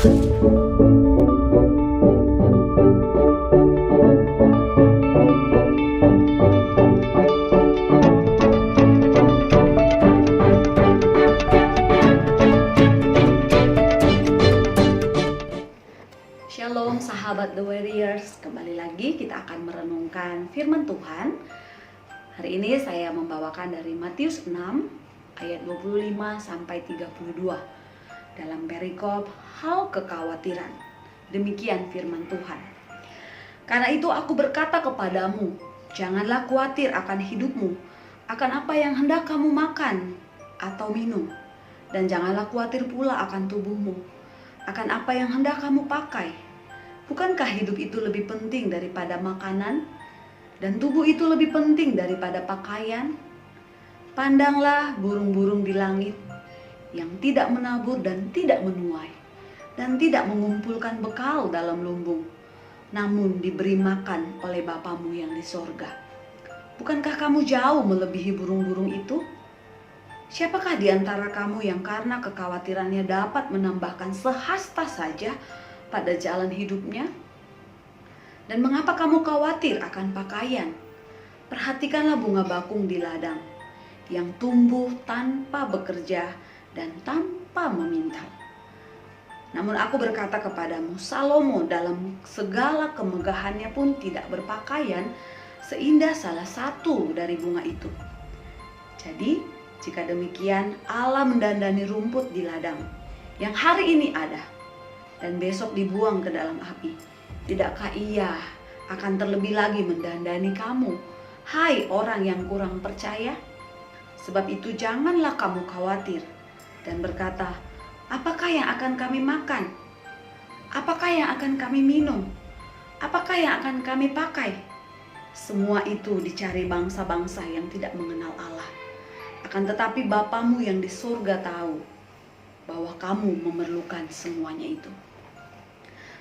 Shalom sahabat The Warriors, kembali lagi kita akan merenungkan firman Tuhan. Hari ini saya membawakan dari Matius 6 ayat 25 sampai 32 dalam perikop hal kekhawatiran. Demikian firman Tuhan. Karena itu aku berkata kepadamu, janganlah khawatir akan hidupmu, akan apa yang hendak kamu makan atau minum, dan janganlah khawatir pula akan tubuhmu, akan apa yang hendak kamu pakai. Bukankah hidup itu lebih penting daripada makanan, dan tubuh itu lebih penting daripada pakaian? Pandanglah burung-burung di langit, yang tidak menabur dan tidak menuai, dan tidak mengumpulkan bekal dalam lumbung, namun diberi makan oleh Bapamu yang di sorga. Bukankah kamu jauh melebihi burung-burung itu? Siapakah di antara kamu yang karena kekhawatirannya dapat menambahkan sehasta saja pada jalan hidupnya? Dan mengapa kamu khawatir akan pakaian? Perhatikanlah bunga bakung di ladang, yang tumbuh tanpa bekerja dan tanpa memintal. Namun aku berkata kepadamu, Salomo dalam segala kemegahannya pun tidak berpakaian seindah salah satu dari bunga itu. Jadi, jika demikian, Allah mendandani rumput di ladang yang hari ini ada dan besok dibuang ke dalam api. Tidakkah Ia akan terlebih lagi mendandani kamu, hai orang yang kurang percaya? Sebab itu janganlah kamu khawatir dan berkata, apakah yang akan kami makan? Apakah yang akan kami minum? Apakah yang akan kami pakai? Semua itu dicari bangsa-bangsa yang tidak mengenal Allah. Akan tetapi Bapamu yang di surga tahu bahwa kamu memerlukan semuanya itu.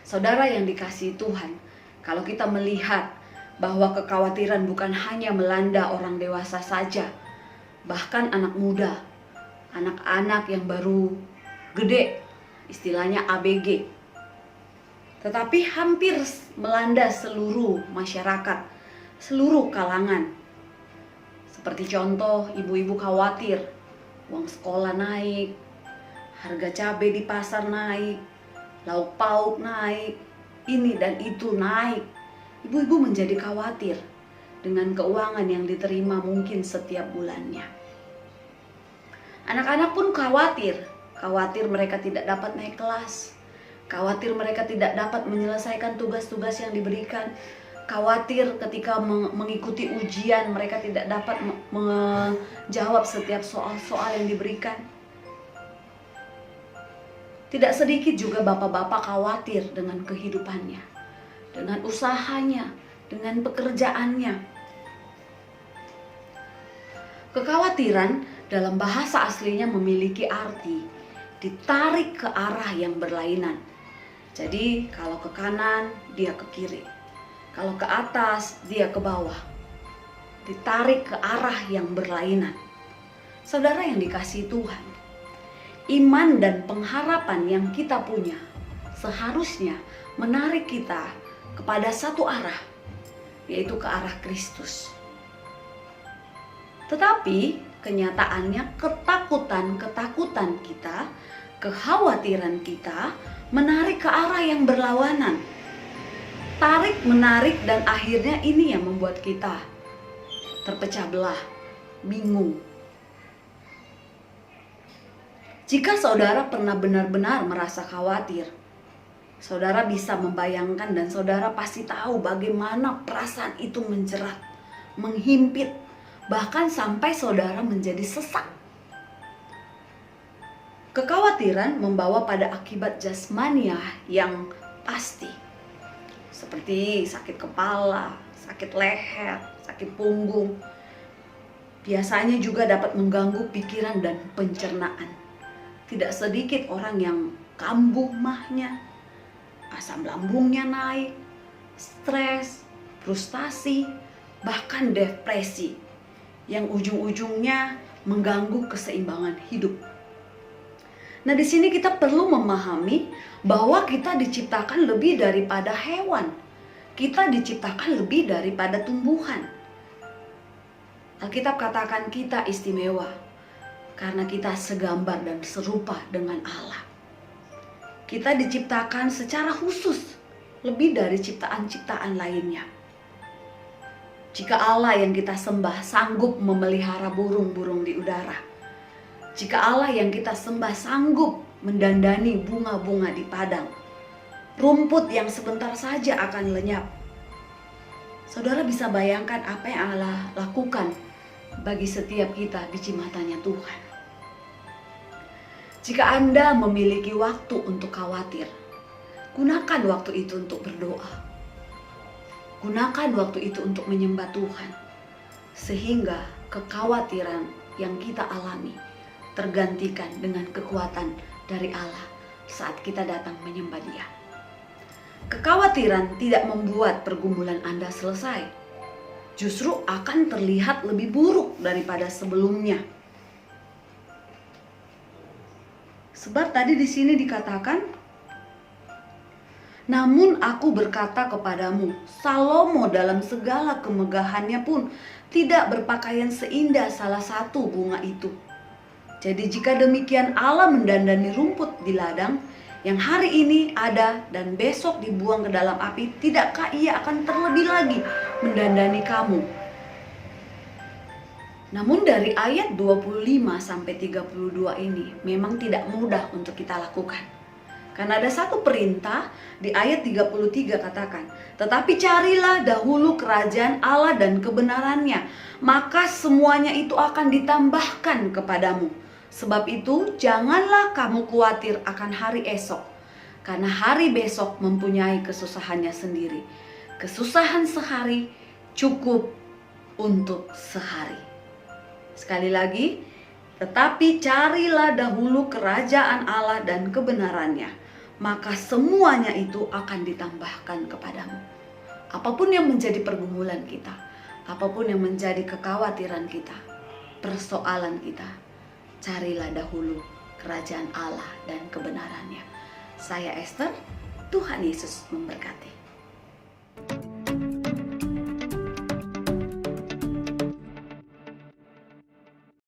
Saudara yang dikasihi Tuhan, kalau kita melihat bahwa kekhawatiran bukan hanya melanda orang dewasa saja, bahkan anak muda, anak-anak yang baru gede, istilahnya ABG, tetapi hampir melanda seluruh masyarakat, seluruh kalangan. Seperti contoh, ibu-ibu khawatir uang sekolah naik, harga cabai di pasar naik, lauk pauk naik, ini dan itu naik. Ibu-ibu menjadi khawatir dengan keuangan yang diterima mungkin setiap bulannya. Anak-anak pun khawatir mereka tidak dapat naik kelas, khawatir mereka tidak dapat menyelesaikan tugas-tugas yang diberikan, khawatir ketika mengikuti ujian mereka tidak dapat menjawab setiap soal-soal yang diberikan. Tidak sedikit juga bapak-bapak khawatir dengan kehidupannya, dengan usahanya, dengan pekerjaannya. Kekhawatiran dalam bahasa aslinya memiliki arti ditarik ke arah yang berlainan. Jadi kalau ke kanan dia ke kiri, kalau ke atas dia ke bawah, ditarik ke arah yang berlainan. Saudara yang dikasihi Tuhan, iman dan pengharapan yang kita punya seharusnya menarik kita kepada satu arah, yaitu ke arah Kristus. Tetapi kenyataannya ketakutan kita, kekhawatiran kita menarik ke arah yang berlawanan. Tarik, menarik, dan akhirnya ini yang membuat kita terpecah belah, bingung. Jika saudara pernah benar-benar merasa khawatir, saudara bisa membayangkan dan saudara pasti tahu bagaimana perasaan itu menjerat, menghimpit, bahkan sampai saudara menjadi sesak. Kekhawatiran membawa pada akibat jasmania yang pasti, seperti sakit kepala, sakit leher, sakit punggung. Biasanya juga dapat mengganggu pikiran dan pencernaan. Tidak sedikit orang yang kambuh mahnya, asam lambungnya naik, stres, frustasi, bahkan depresi yang ujung-ujungnya mengganggu keseimbangan hidup. Nah, di sini kita perlu memahami bahwa kita diciptakan lebih daripada hewan. Kita diciptakan lebih daripada tumbuhan. Alkitab katakan kita istimewa karena kita segambar dan serupa dengan Allah. Kita diciptakan secara khusus lebih dari ciptaan-ciptaan lainnya. Jika Allah yang kita sembah sanggup memelihara burung-burung di udara, jika Allah yang kita sembah sanggup mendandani bunga-bunga di padang, rumput yang sebentar saja akan lenyap, saudara bisa bayangkan apa yang Allah lakukan bagi setiap kita di matanya Tuhan. Jika Anda memiliki waktu untuk khawatir, gunakan waktu itu untuk berdoa. Gunakan waktu itu untuk menyembah Tuhan, sehingga kekhawatiran yang kita alami tergantikan dengan kekuatan dari Allah saat kita datang menyembah Dia. Kekhawatiran tidak membuat pergumulan Anda selesai, justru akan terlihat lebih buruk daripada sebelumnya. Sebab tadi di sini dikatakan, namun aku berkata kepadamu, Salomo dalam segala kemegahannya pun tidak berpakaian seindah salah satu bunga itu. Jadi jika demikian Allah mendandani rumput di ladang yang hari ini ada dan besok dibuang ke dalam api, tidakkah Ia akan terlebih lagi mendandani kamu? Namun dari ayat 25 sampai 32 ini memang tidak mudah untuk kita lakukan. Karena ada satu perintah di ayat 33 katakan, tetapi carilah dahulu kerajaan Allah dan kebenarannya, maka semuanya itu akan ditambahkan kepadamu. Sebab itu janganlah kamu khawatir akan hari esok, karena hari besok mempunyai kesusahannya sendiri. Kesusahan sehari cukup untuk sehari. Sekali lagi, tetapi carilah dahulu kerajaan Allah dan kebenarannya, maka semuanya itu akan ditambahkan kepadamu. Apapun yang menjadi pergumulan kita, apapun yang menjadi kekhawatiran kita, persoalan kita, carilah dahulu kerajaan Allah dan kebenarannya. Saya Esther, Tuhan Yesus memberkati.